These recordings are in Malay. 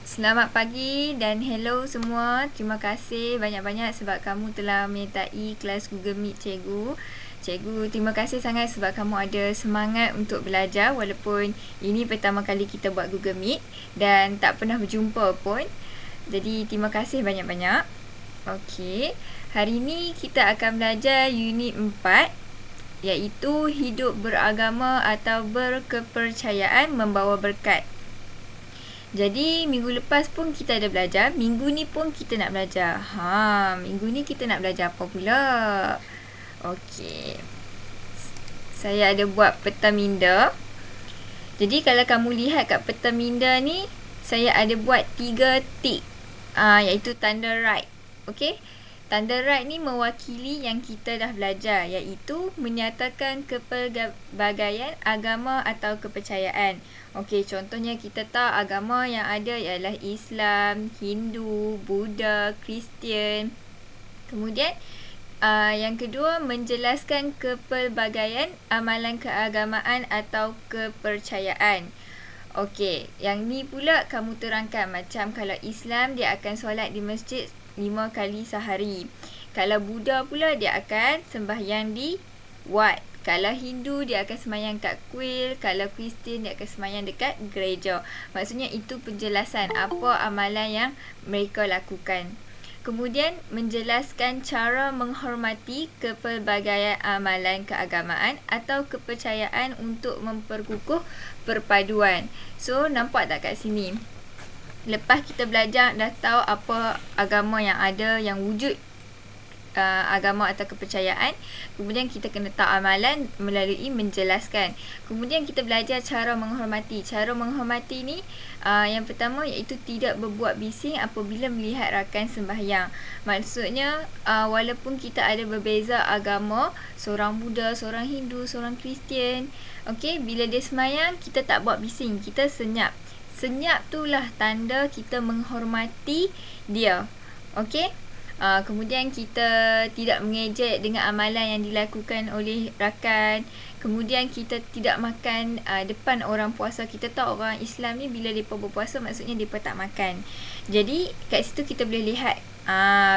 Selamat pagi dan hello semua. Terima kasih banyak-banyak sebab kamu telah menyertai kelas Google Meet Cikgu. Cikgu, terima kasih sangat sebab kamu ada semangat untuk belajar walaupun ini pertama kali kita buat Google Meet dan tak pernah berjumpa pun. Jadi, terima kasih banyak-banyak. Okey, hari ini kita akan belajar unit 4 iaitu hidup beragama atau berkepercayaan membawa berkat. Jadi minggu lepas pun kita ada belajar, minggu ni pun kita nak belajar. Minggu ni kita nak belajar apa pula? Okey. Saya ada buat peta minda. Jadi kalau kamu lihat kat peta minda ni, saya ada buat 3 tik. Iaitu tanda right. Okey. Tanda right ni mewakili yang kita dah belajar, iaitu menyatakan kepelbagaian agama atau kepercayaan. Okey, contohnya kita tahu agama yang ada ialah Islam, Hindu, Buddha, Kristian. Kemudian yang kedua, menjelaskan kepelbagaian amalan keagamaan atau kepercayaan. Okey, yang ni pula kamu terangkan, macam kalau Islam dia akan solat di masjid 5 kali sehari. Kalau Buddha pula dia akan sembahyang di wat. Kalau Hindu dia akan sembahyang kat kuil. Kalau Kristian dia akan sembahyang dekat gereja. Maksudnya itu penjelasan apa amalan yang mereka lakukan. Kemudian menjelaskan cara menghormati kepelbagaian amalan keagamaan atau kepercayaan untuk memperkukuh perpaduan. So nampak tak kat sini? Lepas kita belajar dah tahu apa agama yang ada, yang wujud agama atau kepercayaan. Kemudian kita kena tahu amalan melalui menjelaskan. Kemudian kita belajar cara menghormati. Cara menghormati ni yang pertama iaitu tidak berbuat bising apabila melihat rakan sembahyang. Maksudnya walaupun kita ada berbeza agama, seorang Buddha, seorang Hindu, seorang Kristian, okey, bila dia sembahyang kita tak buat bising, kita senyap. Senyap itulah tanda kita menghormati dia. Okey? Kemudian kita tidak mengejek dengan amalan yang dilakukan oleh rakan. Kemudian kita tidak makan depan orang puasa. Kita tahu orang Islam ni bila mereka berpuasa maksudnya mereka tak makan. Jadi kat situ kita boleh lihat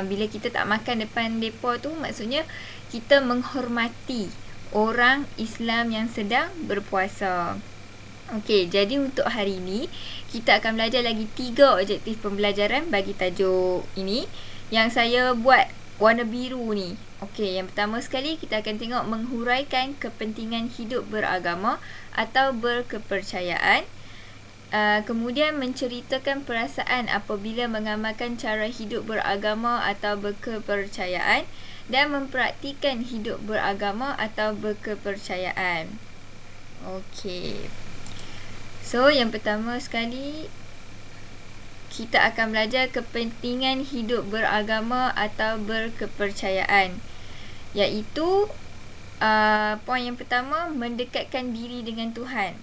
bila kita tak makan depan mereka tu maksudnya kita menghormati orang Islam yang sedang berpuasa. Okey, jadi untuk hari ini kita akan belajar lagi 3 objektif pembelajaran bagi tajuk ini yang saya buat warna biru ni. Okey, yang pertama sekali kita akan tengok menghuraikan kepentingan hidup beragama atau berkepercayaan. Kemudian menceritakan perasaan apabila mengamalkan cara hidup beragama atau berkepercayaan dan mempraktikan hidup beragama atau berkepercayaan. Okey. So, yang pertama sekali kita akan belajar kepentingan hidup beragama atau berkepercayaan, iaitu poin yang pertama, mendekatkan diri dengan Tuhan.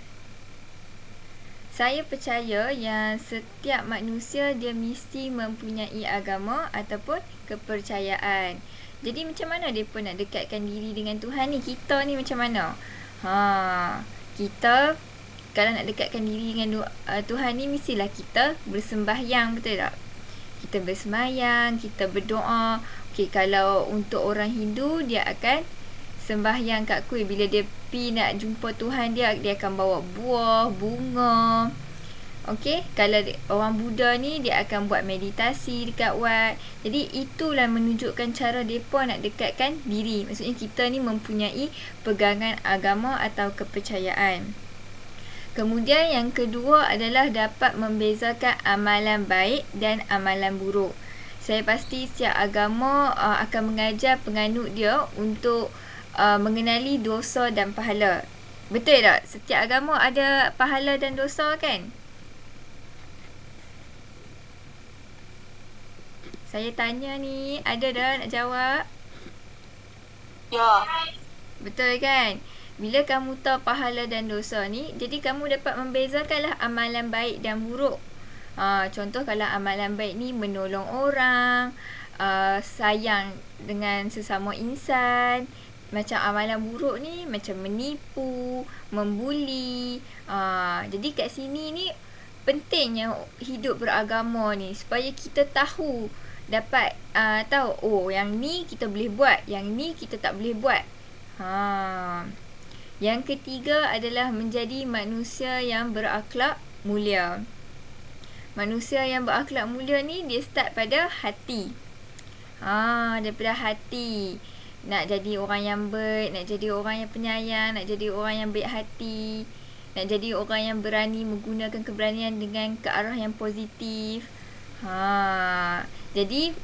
Saya percaya yang setiap manusia dia mesti mempunyai agama ataupun kepercayaan. Jadi macam mana mereka nak dekatkan diri dengan Tuhan ni? Kita ni macam mana? Kita kalau nak dekatkan diri dengan Tuhan ni mestilah kita bersembahyang, betul tak? Kita bersembahyang, kita berdoa. Okey, kalau untuk orang Hindu dia akan sembahyang kat kuil. Bila dia pergi nak jumpa Tuhan dia akan bawa buah, bunga. Okey, kalau orang Buddha ni dia akan buat meditasi dekat wat. Jadi itulah menunjukkan cara depa nak dekatkan diri. Maksudnya kita ni mempunyai pegangan agama atau kepercayaan. Kemudian yang kedua adalah dapat membezakan amalan baik dan amalan buruk. Saya pasti setiap agama akan mengajar penganut dia untuk mengenali dosa dan pahala. Betul tak? Setiap agama ada pahala dan dosa kan? Saya tanya ni, ada dah nak jawab? Ya. Betul kan? Bila kamu tahu pahala dan dosa ni, jadi kamu dapat membezakanlah amalan baik dan buruk. Contoh kalau amalan baik ni menolong orang, sayang dengan sesama insan. Macam amalan buruk ni macam menipu, membuli. Jadi kat sini ni pentingnya hidup beragama ni supaya kita tahu, dapat tahu, oh yang ni kita boleh buat, yang ni kita tak boleh buat. Yang ketiga adalah menjadi manusia yang berakhlak mulia. Manusia yang berakhlak mulia ni dia start pada hati. Daripada hati. Nak jadi orang yang baik, nak jadi orang yang penyayang, nak jadi orang yang baik hati, nak jadi orang yang berani menggunakan keberanian dengan ke arah yang positif. Jadi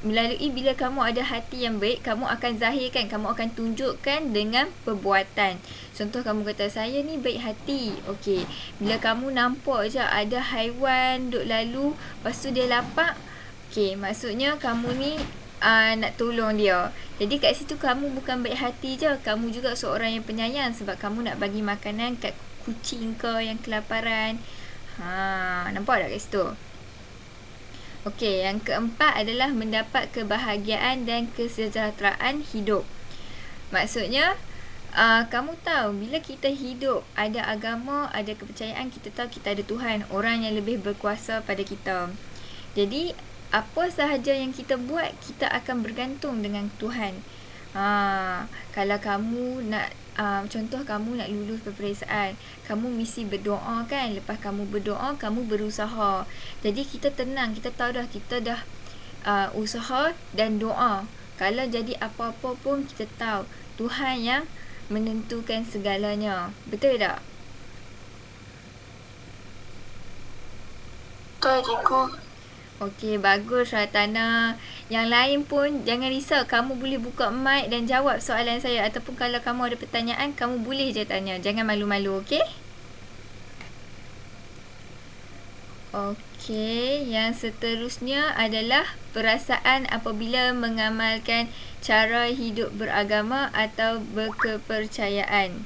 melalui bila kamu ada hati yang baik, kamu akan zahirkan, kamu akan tunjukkan dengan perbuatan. Contoh kamu kata, saya ni baik hati. Okey, bila kamu nampak je ada haiwan duk lalu, lepas tu dia lapak, okey, maksudnya kamu ni nak tolong dia. Jadi kat situ kamu bukan baik hati je, kamu juga seorang yang penyayang sebab kamu nak bagi makanan kat kucing ke yang kelaparan. Nampak tak kat situ? Okey, yang keempat adalah mendapat kebahagiaan dan kesejahteraan hidup. Maksudnya, kamu tahu bila kita hidup, ada agama, ada kepercayaan, kita tahu kita ada Tuhan, orang yang lebih berkuasa pada kita. Jadi, apa sahaja yang kita buat, kita akan bergantung dengan Tuhan. Kalau kamu nak, contoh kamu nak lulus peperiksaan, kamu mesti berdoa kan. Lepas kamu berdoa, kamu berusaha. Jadi kita tenang, kita tahu dah, kita dah usaha dan doa. Kalau jadi apa-apa pun kita tahu Tuhan yang menentukan segalanya. Betul tak? Betul, cikgu. Okey, bagus Ratana. Yang lain pun jangan risau, kamu boleh buka mic dan jawab soalan saya. Ataupun kalau kamu ada pertanyaan, kamu boleh je tanya. Jangan malu-malu, okey? Okey, yang seterusnya adalah perasaan apabila mengamalkan cara hidup beragama atau berkepercayaan.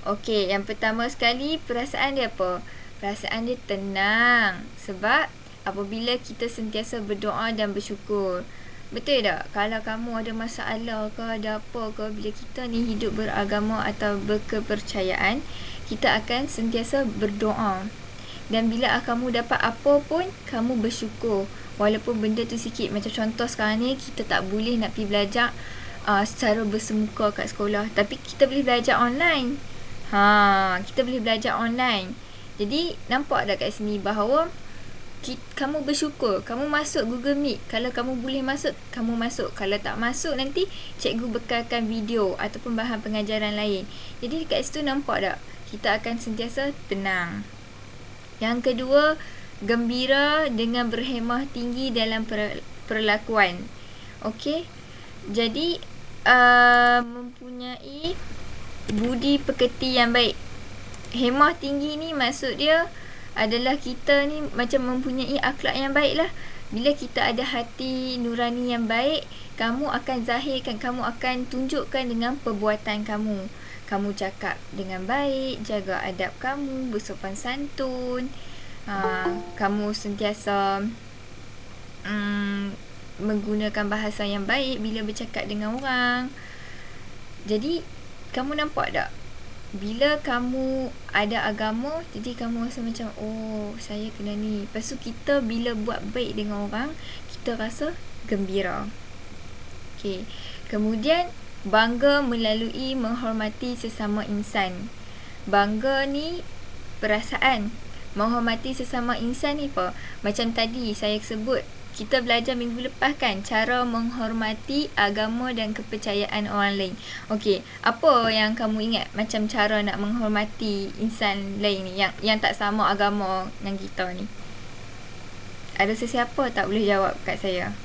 Okey, yang pertama sekali, perasaan dia apa? Perasaan dia tenang. Sebab apabila kita sentiasa berdoa dan bersyukur. Betul tak? Kalau kamu ada masalah ke, ada apa ke, bila kita ni hidup beragama atau berkepercayaan, kita akan sentiasa berdoa. Dan bila kamu dapat apa pun, kamu bersyukur. Walaupun benda tu sikit. Macam contoh sekarang ni, kita tak boleh nak pergi belajar secara bersemuka kat sekolah. Tapi kita boleh belajar online. Kita boleh belajar online. Jadi, nampak tak kat sini bahawa kamu bersyukur, kamu masuk Google Meet. Kalau kamu boleh masuk, kamu masuk. Kalau tak masuk, nanti cikgu bekalkan video ataupun bahan pengajaran lain. Jadi kat situ nampak tak? Kita akan sentiasa tenang. Yang kedua, gembira dengan berhemah tinggi dalam perlakuan. Okey. Jadi mempunyai budi pekerti yang baik. Hemah tinggi ni maksud dia adalah kita ni macam mempunyai akhlak yang baik lah. Bila kita ada hati nurani yang baik, kamu akan zahirkan, kamu akan tunjukkan dengan perbuatan kamu. Kamu cakap dengan baik, jaga adab kamu, bersopan santun. Kamu sentiasa menggunakan bahasa yang baik bila bercakap dengan orang. Jadi, kamu nampak tak? Bila kamu ada agama, jadi kamu rasa macam, oh, saya kena ni. Lepas tu kita bila buat baik dengan orang, kita rasa gembira. Okay. Kemudian, bangga melalui menghormati sesama insan. Bangga ni perasaan. Menghormati sesama insan ni apa? Macam tadi saya sebut, kita belajar minggu lepas kan, cara menghormati agama dan kepercayaan orang lain. Okey, apa yang kamu ingat macam cara nak menghormati insan lain ni, yang tak sama agama dengan kita ni? Ada sesiapa tak boleh jawab kat saya?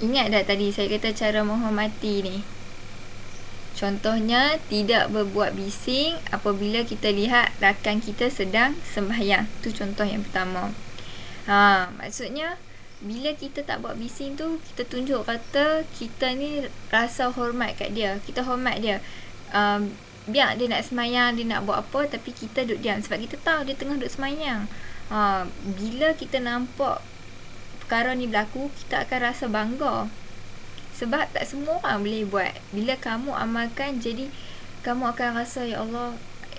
Ingat tak tadi saya kata cara menghormati ni? Contohnya, tidak berbuat bising apabila kita lihat rakan kita sedang sembahyang. Itu contoh yang pertama. Maksudnya, bila kita tak buat bising tu, kita tunjuk kata kita ni rasa hormat kat dia. Kita hormat dia. Biar dia nak sembahyang, dia nak buat apa, tapi kita duduk diam. Sebab kita tahu dia tengah duduk sembahyang. Bila kita nampak perkara ni berlaku, kita akan rasa bangga. Sebab tak semua orang boleh buat. Bila kamu amalkan, jadi kamu akan rasa, ya Allah,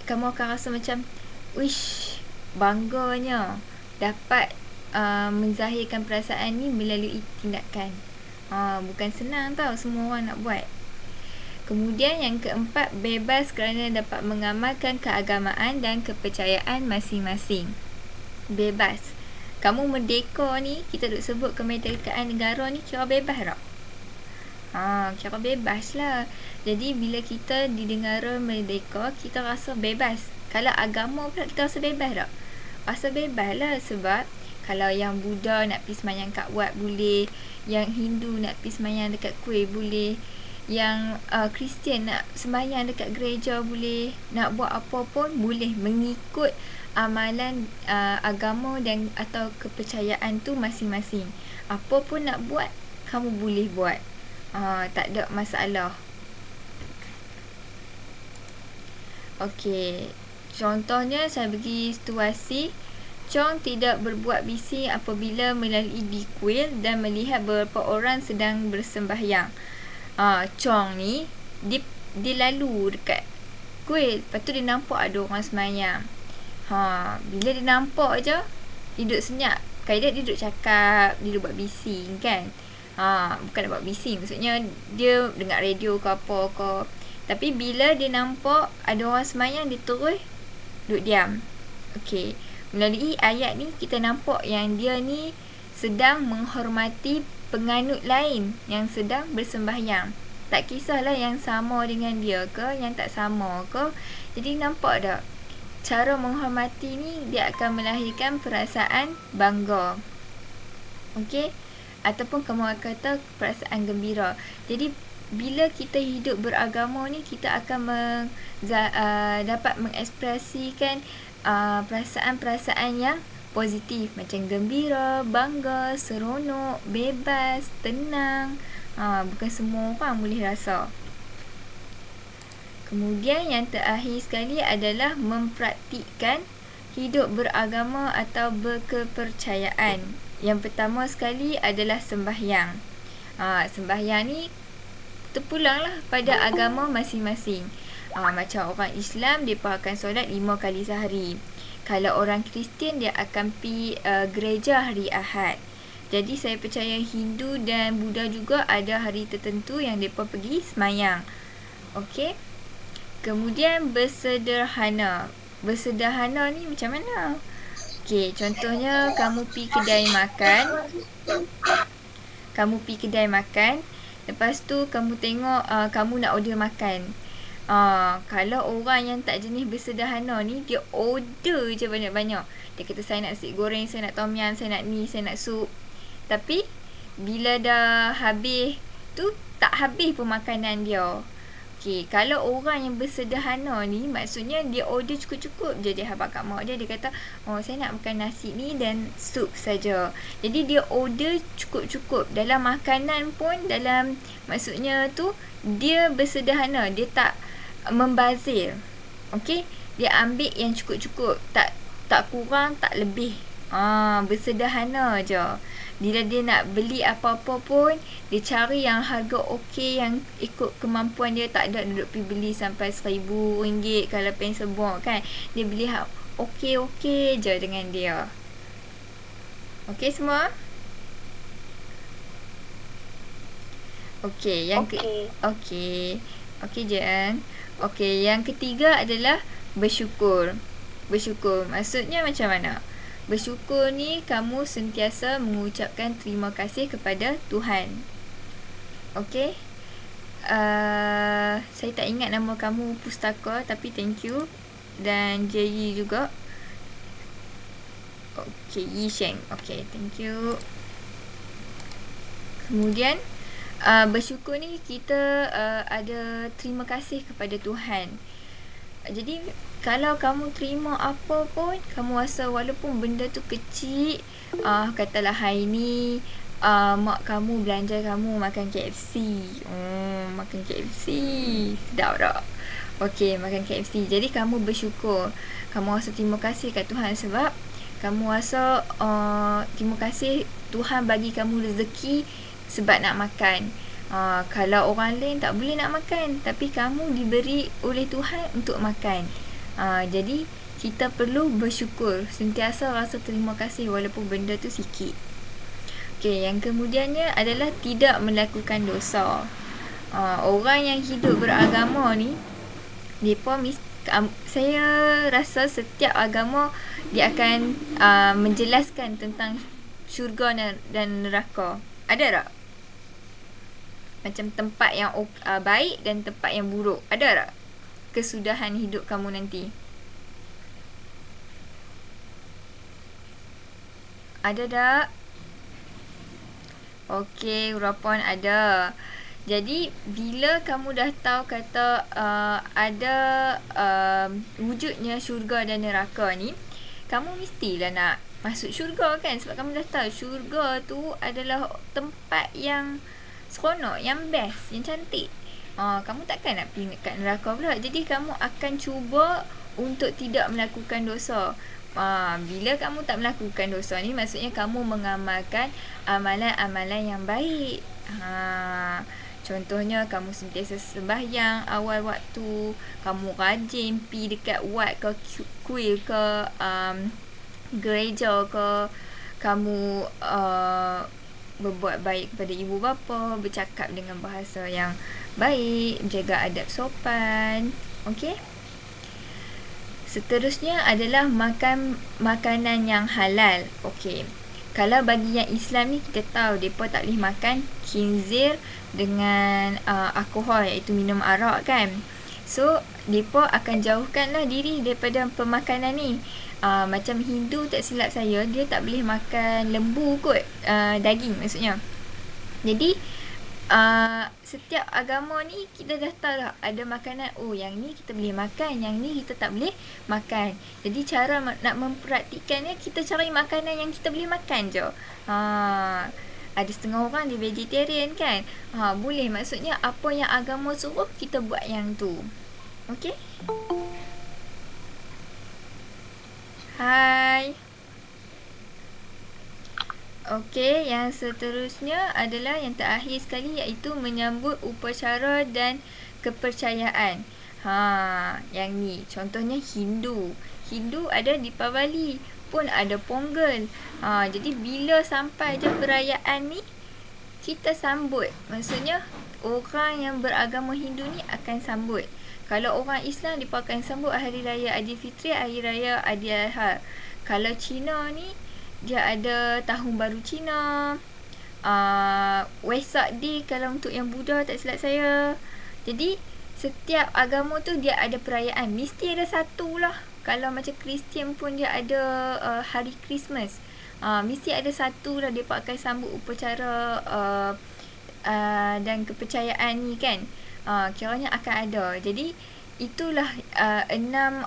kamu akan rasa macam, wish, bangganya dapat menzahirkan perasaan ni melalui tindakan. Bukan senang tau semua orang nak buat. Kemudian yang keempat, bebas kerana dapat mengamalkan keagamaan dan kepercayaan masing-masing. Bebas. Kamu merdeka ni, kita duk sebut kemerdekaan negara ni kira bebas tak? Kira bebas lah. Jadi bila kita di negara merdeka, kita rasa bebas. Kalau agama pula kita rasa bebas tak? Rasa bebas lah, sebab kalau yang Buddha nak pergi sembahyang kat Wat boleh, yang Hindu nak pergi sembahyang dekat kuil boleh, yang Kristian nak sembahyang dekat gereja boleh, nak buat apa pun boleh mengikut amalan agama dan atau kepercayaan tu masing-masing. Apa pun nak buat, kamu boleh buat. Tak ada masalah. Okey, contohnya saya bagi situasi, Chong tidak berbuat bising apabila melalui di kuil dan melihat beberapa orang sedang bersembahyang. Chong ni dia lalu dekat kuil, lepas tu dia nampak ada orang sembahyang. Bila dia nampak je, dia duduk senyap. Kaedah dia duduk cakap, dia duduk buat bising kan. Bukan nak buat bising, maksudnya dia dengar radio ke apa ke. Tapi bila dia nampak ada orang sembahyang, dia terus duduk diam. Okey, melalui ayat ni kita nampak yang dia ni sedang menghormati penganut lain yang sedang bersembahyang. Tak kisahlah yang sama dengan dia ke, yang tak sama ke. Jadi nampak tak? Cara menghormati ni dia akan melahirkan perasaan bangga. Okey? Ataupun kamu akan kata perasaan gembira. Jadi bila kita hidup beragama ni, kita akan dapat mengekspresikan perasaan-perasaan yang positif, macam gembira, bangga, seronok, bebas, tenang. Bukan semua orang boleh rasa. Kemudian yang terakhir sekali adalah mempraktikkan hidup beragama atau berkepercayaan. Yang pertama sekali adalah sembahyang. Sembahyang ni terpulanglah pada agama masing-masing. Macam orang Islam, mereka akan solat 5 kali sehari. Kalau orang Kristian, dia akan pergi gereja hari Ahad. Jadi saya percaya Hindu dan Buddha juga ada hari tertentu yang mereka pergi semayang. Okey. Kemudian bersederhana. Bersederhana ni macam mana? Okey, contohnya kamu pergi kedai makan. Lepas tu kamu tengok kamu nak order makan. Kalau orang yang tak jenis bersederhana ni, dia order je banyak-banyak. Dia kata saya nak nasi goreng, saya nak tom yum, saya nak ni, saya nak sup. Tapi bila dah habis tu, tak habis pun makanan dia. Okey, kalau orang yang bersederhana ni, maksudnya dia order cukup-cukup je. Dia habaq kat mak dia, dia kata, saya nak makan nasi ni dan sup saja. Jadi dia order cukup-cukup. Dalam makanan pun, dalam maksudnya tu, dia bersederhana. Dia tak membazir. Okey, dia ambil yang cukup-cukup, tak kurang, tak lebih. Bersederhana je. Bila dia nak beli apa-apa pun, dia cari yang harga okey, yang ikut kemampuan dia. Tak ada duduk pergi beli sampai RM1,000 kalau pensel buang kan. Dia beli okey-okey je dengan dia. Okey semua? Okey, okey Jan. Okey, yang ketiga adalah bersyukur. Bersyukur maksudnya macam mana? Bersyukur ni kamu sentiasa mengucapkan terima kasih kepada Tuhan. Okey. Saya tak ingat nama kamu Pustaka, tapi thank you. Dan Jerry juga. Okey, Yisheng. Okey, thank you. Kemudian bersyukur ni kita ada terima kasih kepada Tuhan. Jadi kalau kamu terima apa pun, kamu rasa walaupun benda tu kecil, katalah hari ni mak kamu belanja kamu makan KFC. Makan KFC sedap tak? Okey, makan KFC. Jadi kamu bersyukur, kamu rasa terima kasih kat Tuhan sebab kamu rasa terima kasih Tuhan bagi kamu rezeki sebab nak makan. Kalau orang lain tak boleh nak makan, tapi kamu diberi oleh Tuhan untuk makan. Jadi kita perlu bersyukur, sentiasa rasa terima kasih walaupun benda tu sikit. Okey, yang kemudiannya adalah tidak melakukan dosa. Orang yang hidup beragama ni, saya rasa setiap agama dia akan menjelaskan tentang syurga dan neraka. Ada tak? Macam tempat yang baik dan tempat yang buruk. Ada tak? Kesudahan hidup kamu nanti. Ada tak? Okey, hurapan ada. Jadi, bila kamu dah tahu kata ada wujudnya syurga dan neraka ni, kamu mestilah nak masuk syurga kan? Sebab kamu dah tahu syurga tu adalah tempat yang seronok, yang best, yang cantik. Kamu takkan nak pergi kat neraka pula. Jadi, kamu akan cuba untuk tidak melakukan dosa. Bila kamu tak melakukan dosa ni, maksudnya kamu mengamalkan amalan-amalan yang baik. Contohnya kamu sentiasa sembahyang awal waktu, kamu rajin pergi dekat wad ke kuil ke gereja ke, kamu berbuat baik kepada ibu bapa, bercakap dengan bahasa yang baik, jaga adab sopan. Okey? Seterusnya adalah makan makanan yang halal. Okey. Kalau bagi yang Islam ni, kita tahu mereka tak boleh makan khinzir dengan alkohol, iaitu minum arak kan. So, mereka akan jauhkanlah diri daripada pemakanan ni. Macam Hindu, tak silap saya, dia tak boleh makan lembu kot, daging maksudnya. Jadi, setiap agama ni kita dah tahu lah ada makanan, yang ni kita boleh makan, yang ni kita tak boleh makan. Jadi cara nak mempraktikkannya, kita cari makanan yang kita boleh makan je. Ada setengah orang dia vegetarian kan, boleh, maksudnya apa yang agama suruh kita buat yang tu. Okey? Hai. Okey, yang seterusnya adalah yang terakhir sekali, iaitu menyambut upacara dan kepercayaan. Yang ni contohnya Hindu. Hindu ada Deepavali, pun ada Pongal. Jadi bila sampai je perayaan ni, kita sambut. Maksudnya orang yang beragama Hindu ni akan sambut. Kalau orang Islam, dia akan sambut Hari Raya Aidilfitri, Hari Raya Aidiladha. Kalau Cina ni, dia ada Tahun Baru Cina, Wesak Day kalau untuk yang Buddha, tak silap saya. Jadi setiap agama tu dia ada perayaan, mesti ada satu lah. Kalau macam Kristian pun dia ada hari Christmas, mesti ada satu lah dia akan sambut upacara dan kepercayaan ni kan. Kiranya akan ada. Jadi itulah 6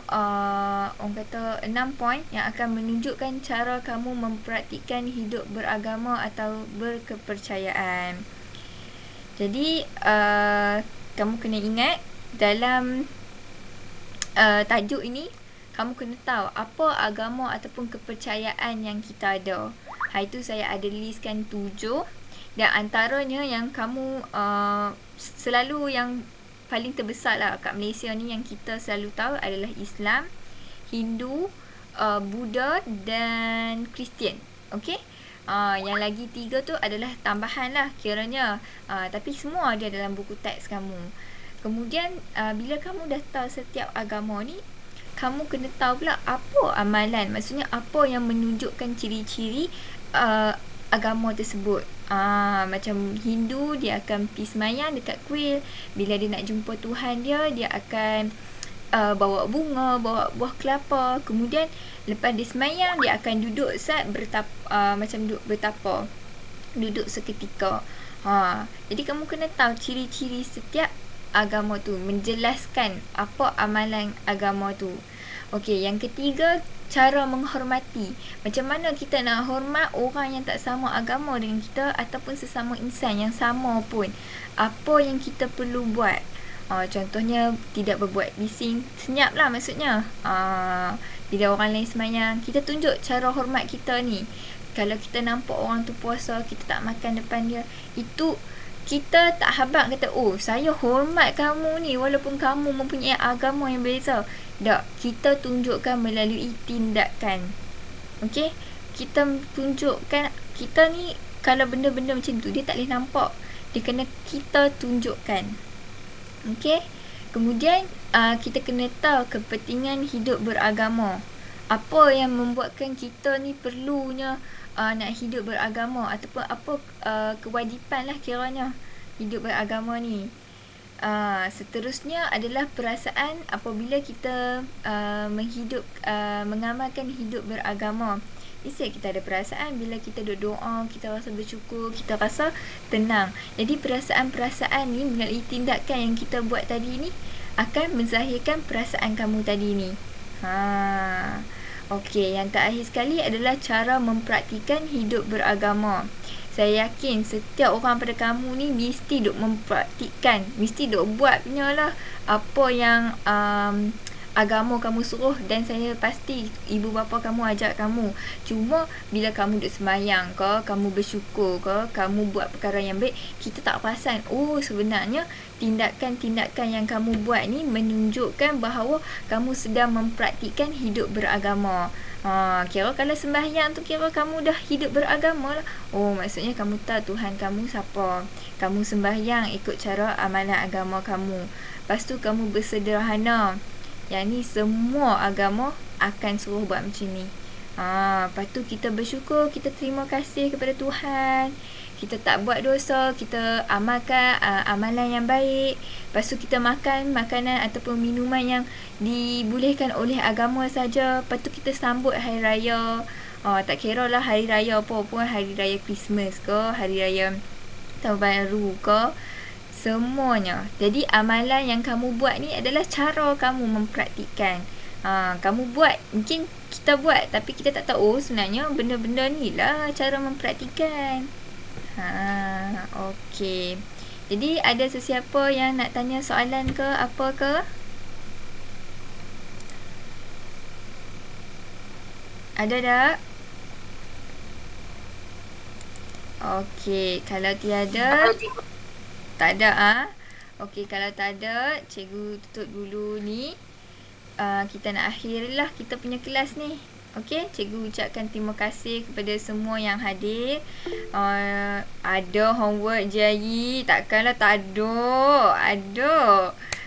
orang kata 6 poin yang akan menunjukkan cara kamu mempraktikkan hidup beragama atau berkepercayaan. Jadi kamu kena ingat dalam tajuk ini, kamu kena tahu apa agama ataupun kepercayaan yang kita ada. Itu saya ada listkan 7, dan antaranya yang kamu selalu yang paling terbesar lah kat Malaysia ni yang kita selalu tahu adalah Islam, Hindu, Buddha dan Kristian. Okey? Yang lagi 3 tu adalah tambahan lah kiranya. Tapi semua ada dalam buku teks kamu. Kemudian bila kamu dah tahu setiap agama ni, kamu kena tahu pula apa amalan. Maksudnya apa yang menunjukkan ciri-ciri agama tersebut. Macam Hindu, dia akan pergi semayang dekat kuil. Bila dia nak jumpa Tuhan dia, dia akan bawa bunga, bawa buah kelapa. Kemudian lepas dia semayang, dia akan duduk macam duduk bertapa, duduk seketika. Jadi kamu kena tahu ciri-ciri setiap agama tu, menjelaskan apa amalan agama tu. Okey, yang ketiga, cara menghormati. Macam mana kita nak hormat orang yang tak sama agama dengan kita ataupun sesama insan yang sama pun. Apa yang kita perlu buat? Contohnya tidak berbuat bising, senyap lah maksudnya. Bila orang lain semayang, kita tunjuk cara hormat kita ni. Kalau kita nampak orang tu puasa, kita tak makan depan dia, itu kita tak habaq kata, saya hormat kamu ni walaupun kamu mempunyai agama yang berbeza. Tak, kita tunjukkan melalui tindakan. Okey, kita tunjukkan. Kita ni kalau benda-benda macam tu dia tak boleh nampak, dia kena kita tunjukkan. Okey, kemudian kita kena tahu kepentingan hidup beragama. Apa yang membuatkan kita ni perlunya nak hidup beragama, ataupun apa kewajipan lah kiranya hidup beragama ni. Seterusnya adalah perasaan apabila kita mengamalkan hidup beragama. Mesti kita ada perasaan bila kita duduk doa, kita rasa bersyukur, kita rasa tenang. Jadi perasaan-perasaan ni melalui tindakan yang kita buat tadi ni akan menzahirkan perasaan kamu tadi ni. Okey, yang terakhir sekali adalah cara mempraktikan hidup beragama. Saya yakin setiap orang pada kamu ni mesti duk mempraktikkan, mesti duk buat punya lah apa yang agama kamu suruh, dan saya pasti ibu bapa kamu ajak kamu. Cuma bila kamu duk sembahyang ke, kamu bersyukur ke, kamu buat perkara yang baik, kita tak perasan, oh sebenarnya tindakan-tindakan yang kamu buat ni menunjukkan bahawa kamu sedang mempraktikkan hidup beragama. Kira kalau sembahyang tu kira kamu dah hidup beragama lah. Oh, maksudnya kamu tahu Tuhan kamu siapa. Kamu sembahyang ikut cara amalan agama kamu. Lepas tu kamu bersederhana. Yang ni semua agama akan suruh buat macam ni. Lepas tu kita bersyukur, kita terima kasih kepada Tuhan. Kita tak buat dosa, kita amalkan amalan yang baik. Lepas tu kita makan makanan ataupun minuman yang dibolehkan oleh agama saja. Lepas tu kita sambut hari raya. Tak kira lah hari raya apa pun, hari raya Christmas ke, hari raya Tahun Baru ke, semuanya. Jadi amalan yang kamu buat ni adalah cara kamu mempraktikkan. Kamu buat, mungkin kita buat tapi kita tak tahu, sebenarnya benda-benda ni lah cara mempraktikkan. Okey. Jadi ada sesiapa yang nak tanya soalan ke apa ke? Ada tak? Okey, kalau tiada, tak ada Okey, kalau tak ada, cikgu tutup dulu ni. Kita nak akhirilah kita punya kelas ni. Okey, cikgu ucapkan terima kasih kepada semua yang hadir. Ada homework Jai, takkanlah tak ada. Ada.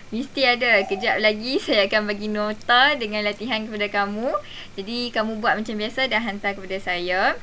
Mesti ada. Kejap lagi saya akan bagi nota dengan latihan kepada kamu. Jadi kamu buat macam biasa dan hantar kepada saya.